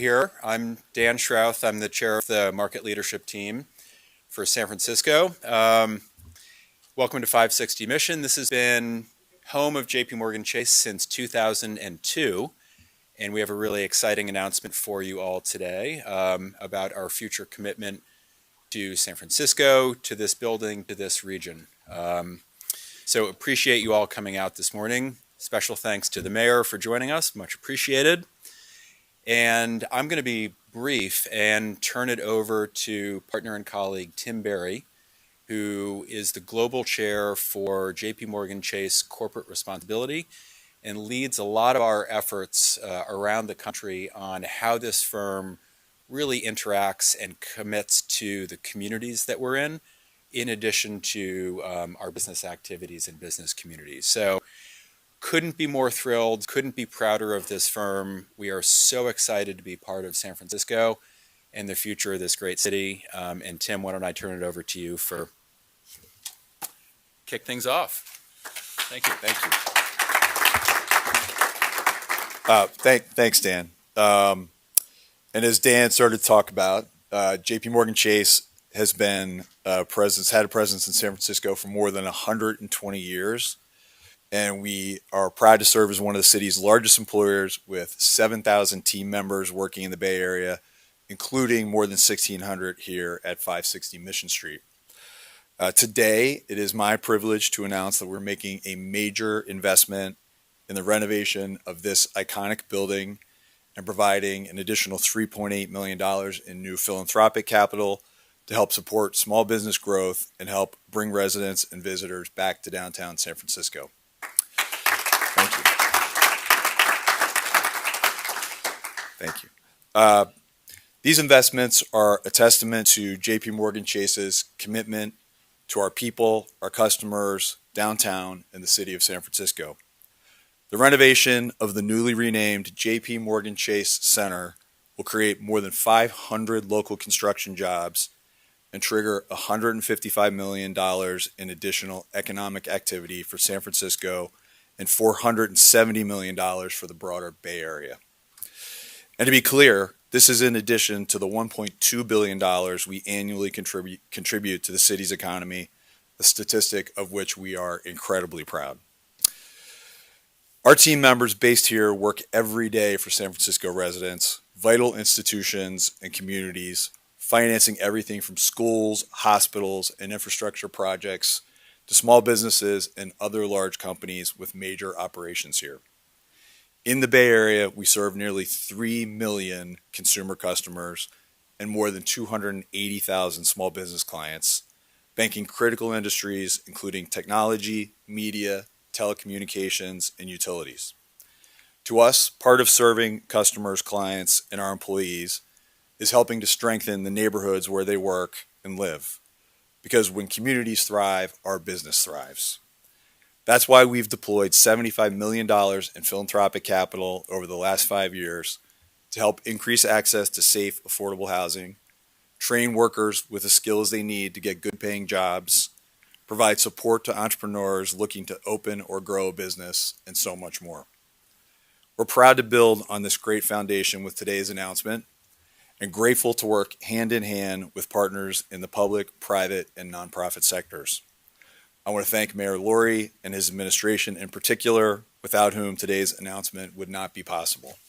Here. I'm Dan Schrouth. I'm the chair of the market leadership team for San Francisco. Welcome to 560 Mission. This has been home of JPMorganChase since 2002, and we have a really exciting announcement for you all today about our future commitment to San Francisco, to this building, to this region. So appreciate you all coming out this morning. Special thanks to the mayor for joining us, much appreciated. And I'm going to be brief and turn it over to partner and colleague Tim Berry, who is the global chair for JPMorganChase Corporate Responsibility and leads a lot of our efforts around the country on how this firm really interacts and commits to the communities that we're in addition to our business activities and business communities. So couldn't be more thrilled, couldn't be prouder of this firm. We are so excited to be part of San Francisco and the future of this great city. And Tim, why don't I turn it over to you for kick things off. Thank you. Thanks, Dan. And as Dan started to talk about, JPMorganChase has been had a presence in San Francisco for more than 120 years. And we are proud to serve as one of the city's largest employers with 7,000 team members working in the Bay Area, including more than 1,600 here at 560 Mission Street. Today, it is my privilege to announce that we're making a major investment in the renovation of this iconic building and providing an additional $3.8 million in new philanthropic capital to help support small business growth and help bring residents and visitors back to downtown San Francisco. Thank you. These investments are a testament to JPMorganChase's commitment to our people, our customers, downtown, and the city of San Francisco. The renovation of the newly renamed JPMorganChase Center will create more than 500 local construction jobs and trigger $155 million in additional economic activity for San Francisco and $470 million for the broader Bay Area. And to be clear, this is in addition to the $1.2 billion we annually contribute to the city's economy, a statistic of which we are incredibly proud. Our team members based here work every day for San Francisco residents, vital institutions, and communities, financing everything from schools, hospitals, and infrastructure projects to small businesses and other large companies with major operations here. In the Bay Area, we serve nearly 3 million consumer customers and more than 280,000 small business clients, banking critical industries including technology, media, telecommunications, and utilities. To us, part of serving customers, clients, and our employees is helping to strengthen the neighborhoods where they work and live. Because when communities thrive, our business thrives. That's why we've deployed $75 million in philanthropic capital over the last 5 years to help increase access to safe, affordable housing, train workers with the skills they need to get good-paying jobs, provide support to entrepreneurs looking to open or grow a business, and so much more. We're proud to build on this great foundation with today's announcement and grateful to work hand in hand with partners in the public, private, and nonprofit sectors. I want to thank Mayor Lurie and his administration in particular, without whom today's announcement would not be possible.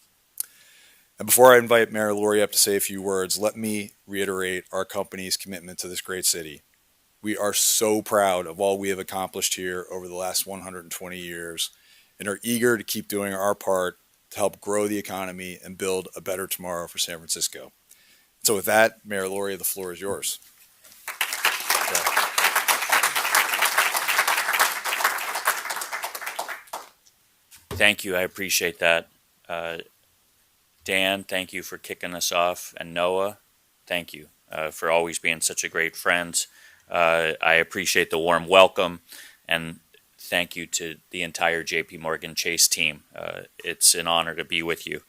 And before I invite Mayor Lurie up to say a few words, let me reiterate our company's commitment to this great city. We are so proud of all we have accomplished here over the last 120 years and are eager to keep doing our part to help grow the economy and build a better tomorrow for San Francisco. So with that, Mayor Lurie, the floor is yours. Thank you. I appreciate that. Dan, thank you for kicking us off. And Noah, thank you for always being such a great friend. I appreciate the warm welcome, and thank you to the entire JPMorganChase team. It's an honor to be with you.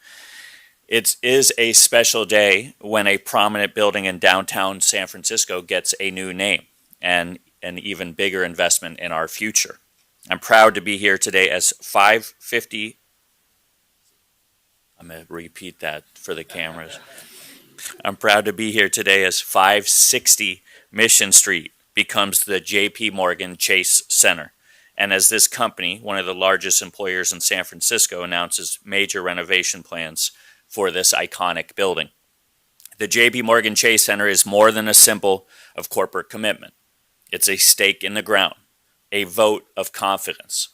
It is a special day when a prominent building in downtown San Francisco gets a new name and an even bigger investment in our future. I'm proud to be here today as 550 I'm going to repeat that for the cameras. I'm proud to be here today as 560 Mission Street becomes the JPMorganChase Center. And as this company, one of the largest employers in San Francisco, announces major renovation plans for this iconic building. The JPMorganChase Center is more than a symbol of corporate commitment. It's a stake in the ground, a vote of confidence.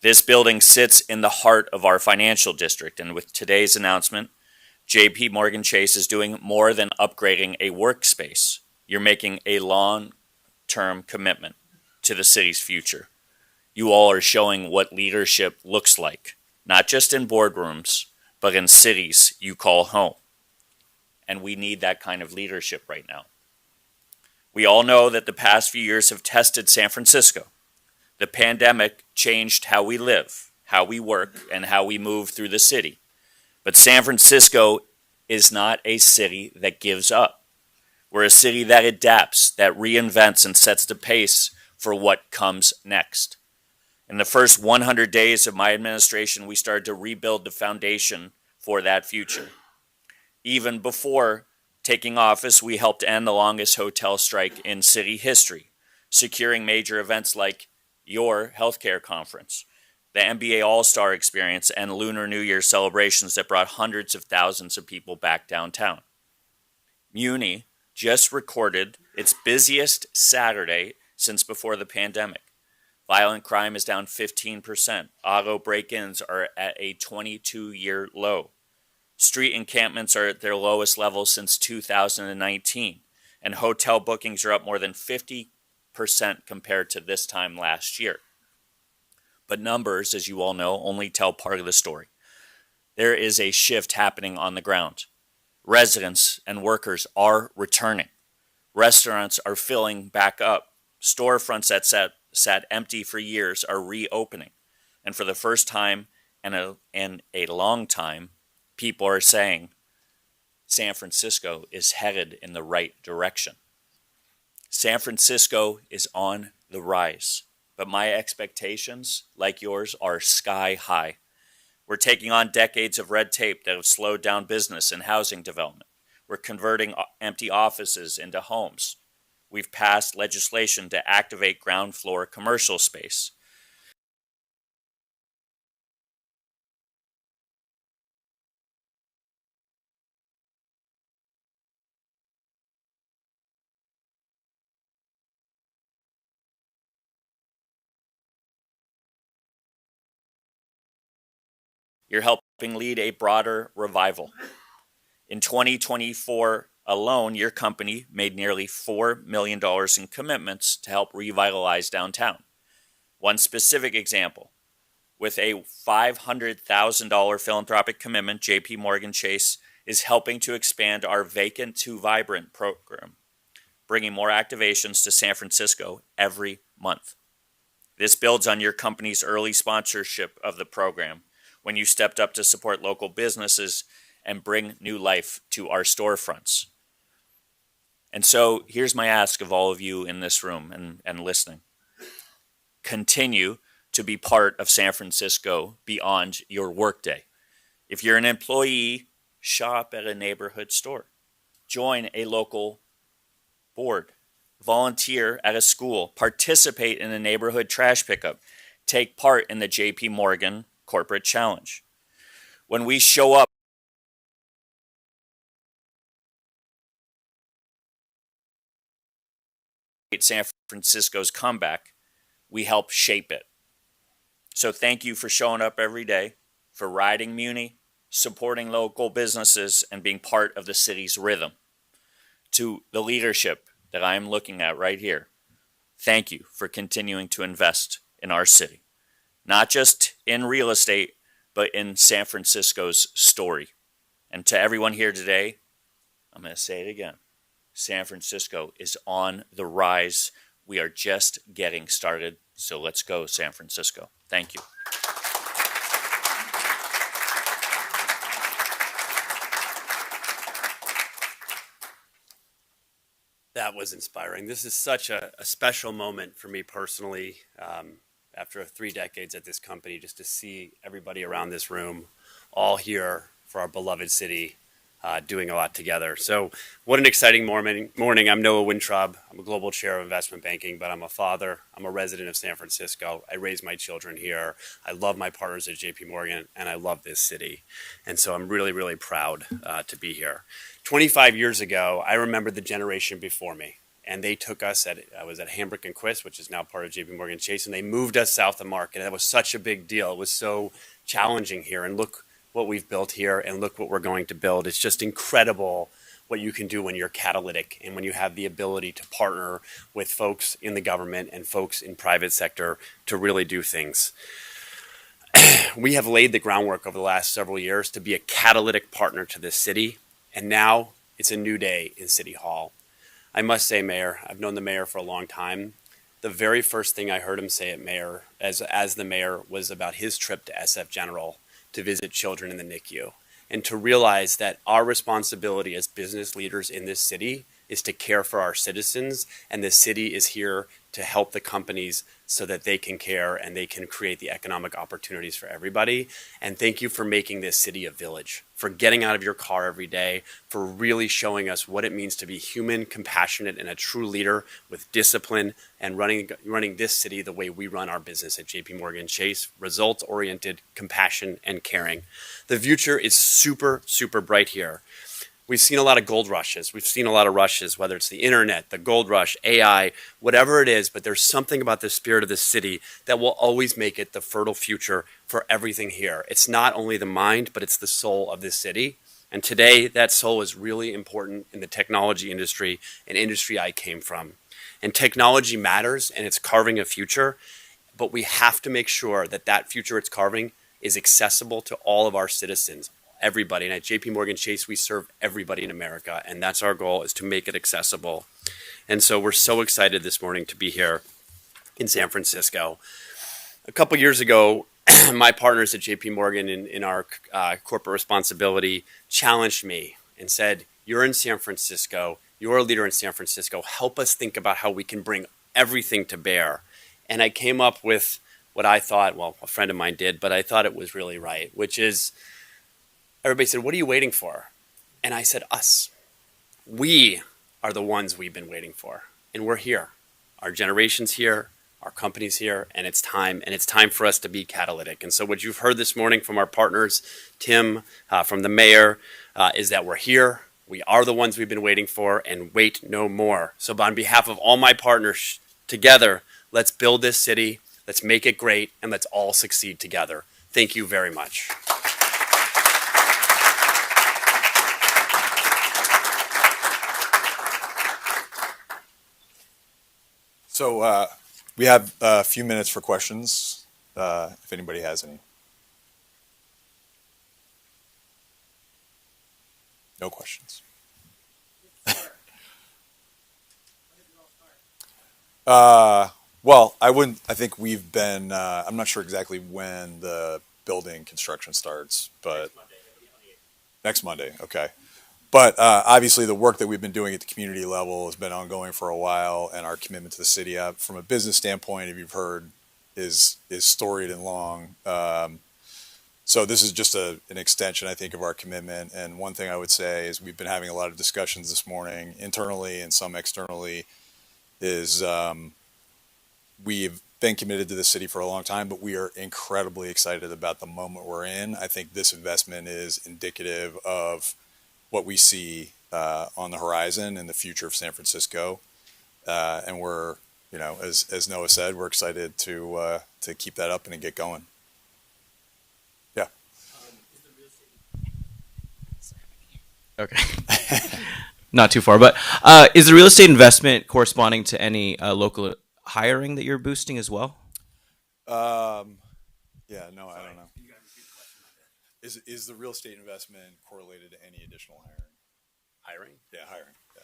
This building sits in the heart of our financial district, and with today's announcement, JPMorganChase is doing more than upgrading a workspace. You're making a long-term commitment to the city's future. You all are showing what leadership looks like, not just in boardrooms, but in cities you call home. And we need that kind of leadership right now. We all know that the past few years have tested San Francisco. The pandemic changed how we live, how we work, and how we move through the city. But San Francisco is not a city that gives up. We're a city that adapts, that reinvents, and sets the pace for what comes next. In the first 100 days of my administration, we started to rebuild the foundation for that future. Even before taking office, we helped end the longest hotel strike in city history, securing major events like your healthcare conference, the NBA All-Star Experience, and Lunar New Year celebrations that brought hundreds of thousands of people back downtown. Muni just recorded its busiest Saturday since before the pandemic. Violent crime is down 15%. Auto break-ins are at a 22-year low. Street encampments are at their lowest level since 2019, and hotel bookings are up more than 50% compared to this time last year. But numbers, as you all know, only tell part of the story. There is a shift happening on the ground. Residents and workers are returning. Restaurants are filling back up. Storefronts that sat empty for years are reopening. And for the first time in a long time, people are saying San Francisco is headed in the right direction. San Francisco is on the rise, but my expectations, like yours, are sky high. We're taking on decades of red tape that have slowed down business and housing development. We're converting empty offices into homes. We've passed legislation to activate ground floor commercial space. You're helping lead a broader revival. In 2024 alone, your company made nearly $4 million in commitments to help revitalize downtown. One specific example, with a $500,000 philanthropic commitment, JPMorganChase is helping to expand our Vacant to Vibrant program, bringing more activations to San Francisco every month. This builds on your company's early sponsorship of the program when you stepped up to support local businesses and bring new life to our storefronts. And so here's my ask of all of you in this room and listening. Continue to be part of San Francisco beyond your workday. If you're an employee, shop at a neighborhood store. Join a local board. Volunteer at a school. Participate in a neighborhood trash pickup. Take part in the JP Morgan Corporate Challenge. When we show up at San Francisco's comeback, we help shape it. So thank you for showing up every day, for riding Muni, supporting local businesses, and being part of the city's rhythm. To the leadership that I am looking at right here, thank you for continuing to invest in our city. Not just in real estate, but in San Francisco's story. And to everyone here today, I'm going to say it again. San Francisco is on the rise. We are just getting started. So let's go, San Francisco. Thank you. That was inspiring. This is such a special moment for me personally. After 3 decades at this company, just to see everybody around this room all here for our beloved city, doing a lot together. So what an exciting morning. I'm Noah Wintraub. I'm a global chair of investment banking, but I'm a father. I'm a resident of San Francisco. I raise my children here. I love my partners at JP Morgan, and I love this city. And so I'm really, really proud to be here. 25 years ago, I remember the generation before me. And they took us I was at Hambrick and Quist, which is now part of JPMorganChase, and they moved us south of Market. That was such a big deal. It was so challenging here. And look what we've built here, and look what we're going to build. It's just incredible what you can do when you're catalytic and when you have the ability to partner with folks in the government and folks in private sector to really do things. We have laid the groundwork over the last several years to be a catalytic partner to this city, and now it's a new day in City Hall. I must say, Mayor, I've known the mayor for a long time. The very first thing I heard him say at mayor, as the mayor, was about his trip to SF General to visit children in the NICU, and to realize that our responsibility as business leaders in this city is to care for our citizens, and the city is here to help the companies so that they can care and they can create the economic opportunities for everybody. And thank you for making this city a village, for getting out of your car every day, for really showing us what it means to be human, compassionate, and a true leader with discipline, and running this city the way we run our business at JPMorganChase, results-oriented, compassion, and caring. The future is super, super bright here. We've seen a lot of gold rushes. We've seen a lot of rushes, whether it's the internet, the gold rush, AI, whatever it is, but there's something about the spirit of this city that will always make it the fertile future for everything here. It's not only the mind, but it's the soul of this city. And today, that soul is really important in the technology industry, an industry I came from. And technology matters, and it's carving a future, but we have to make sure that that future it's carving is accessible to all of our citizens. Everybody. And at JPMorganChase, we serve everybody in America, and that's our goal, is to make it accessible. And so we're so excited this morning to be here in San Francisco. A couple years ago, my partners at JP Morgan in our corporate responsibility challenged me and said, you're in San Francisco, you're a leader in San Francisco, help us think about how we can bring everything to bear. And I came up with what I thought, well, a friend of mine did, but I thought it was really right, which is, everybody said, what are you waiting for? And I said, us. We are the ones we've been waiting for. And we're here. Our generation's here, our company's here, and it's time. And it's time for us to be catalytic. And so what you've heard this morning from our partners, Tim, from the mayor, is that we're here. We are the ones we've been waiting for, and wait no more. So on behalf of all my partners together, let's build this city, let's make it great, and let's all succeed together. Thank you very much. So we have a few minutes for questions, if anybody has any. No questions. Well, I think we've been, I'm not sure exactly when the building construction starts, but next Monday, okay. But obviously the work that we've been doing at the community level has been ongoing for a while, and our commitment to the city, from a business standpoint, if you've heard, is storied and long. So this is just an extension, I think, of our commitment. And one thing I would say is we've been having a lot of discussions this morning, internally and some externally, is we've been committed to the city for a long time, but we are incredibly excited about the moment we're in. I think this investment is indicative of what we see on the horizon and the future of San Francisco, and we're, as Noah said, we're excited to keep that up and get going. Yeah. Okay. Not too far, but is the real estate investment corresponding to any local hiring that you're boosting as well? Yeah. No, I don't know. Is the real estate investment correlated to any additional hiring? Hiring? Yeah, hiring. Yeah.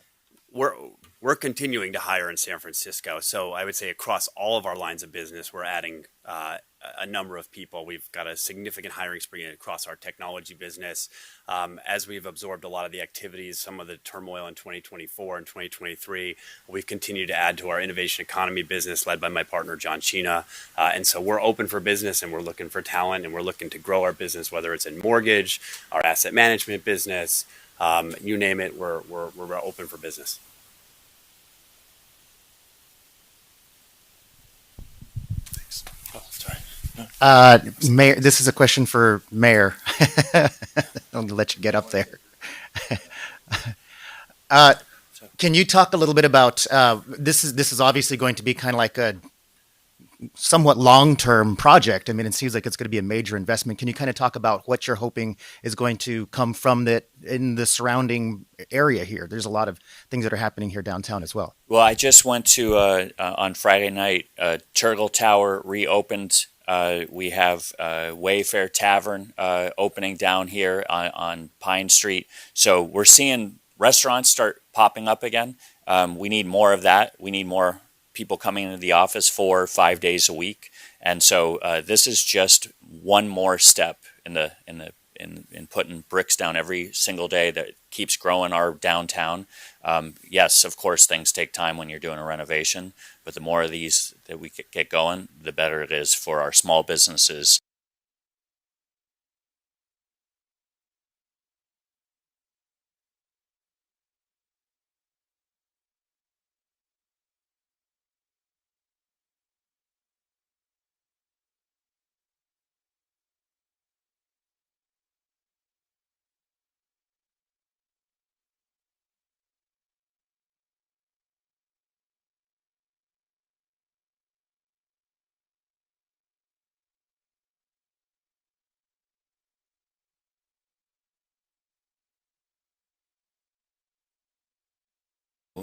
we're continuing to hire in San Francisco. So I would say across all of our lines of business, we're adding a number of people. We've got a significant hiring spree across our technology business. As we've absorbed a lot of the activities, some of the turmoil in 2024 and 2023, we've continued to add to our innovation economy business led by my partner, John Chena. And so we're open for business and we're looking for talent and we're looking to grow our business, whether it's in mortgage, our asset management business, you name it, we're open for business. Mayor, this is a question for Mayor. I'm gonna let you get up there. Can you talk a little bit about this is obviously going to be kind of like a somewhat long-term project. I mean, it seems like it's going to be a major investment. Can you kind of talk about what you're hoping is going to come from that in the surrounding area here? There's a lot of things that are happening here downtown as well. Well, I just went to on Friday night. Turtle Tower reopened. We have Wayfair Tavern opening down here on Pine Street. So we're seeing restaurants start popping up again. We need more of that. We need more people coming into the office 4 or 5 days a week. And so this is just one more step in putting bricks down every single day that keeps growing our downtown. Yes, of course, things take time when you're doing a renovation, but the more of these that we get going, the better it is for our small businesses.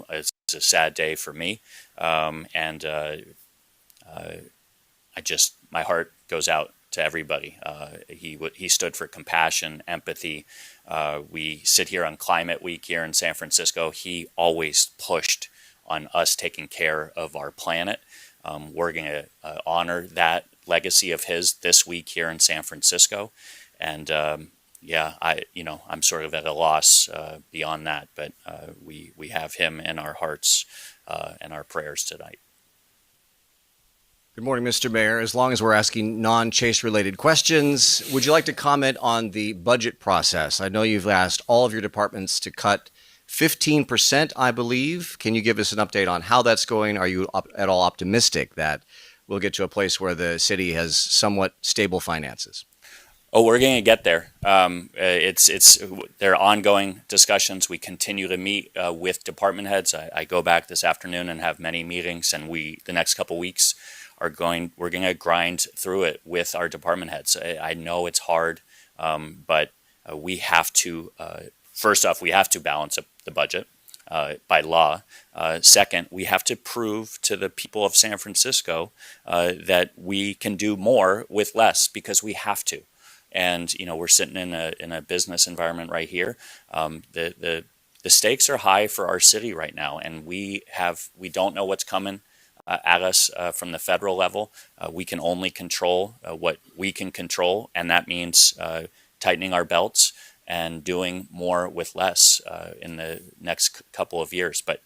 It's a sad day for me, and my heart goes out to everybody. He stood for compassion, empathy. We sit here on Climate Week here in San Francisco. He always pushed on us taking care of our planet. We're going to honor that legacy of his this week here in San Francisco, and I'm sort of at a loss beyond that, but we have him in our hearts and our prayers tonight. Good morning, Mr. Mayor. As long as we're asking non-Chase related questions, would you like to comment on the budget process? I know you've asked all of your departments to cut 15%, I believe. Can you give us an update on how that's going? Are you at all optimistic that we'll get to a place where the city has somewhat stable finances? Oh, we're going to get there. There are ongoing discussions. We continue to meet with department heads. I go back this afternoon and have many meetings, and the next couple weeks we're going to grind through it with our department heads. I know it's hard, but we have to. First off, we have to balance up the budget by law. Second, we have to prove to the people of San Francisco that we can do more with less because we have to. And we're sitting in a business environment right here. The stakes are high for our city right now, and we don't know what's coming at us from the federal level. We can only control what we can control, and that means tightening our belts and doing more with less in the next couple of years. But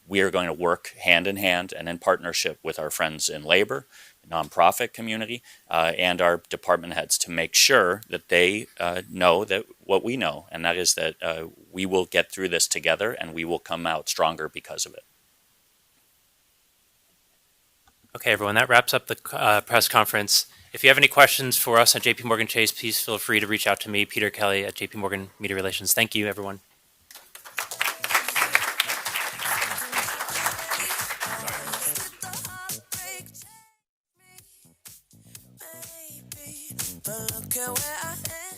we are going to work hand in hand and in partnership with our friends in labor, nonprofit community, and our department heads to make sure that they know that what we know, and that is that we will get through this together and we will come out stronger because of it. Okay, everyone, that wraps up the press conference. If you have any questions for us at JPMorganChase, please feel free to reach out to me, Peter Kelly at JPMorgan Media Relations. Thank you, everyone. But look at where I am.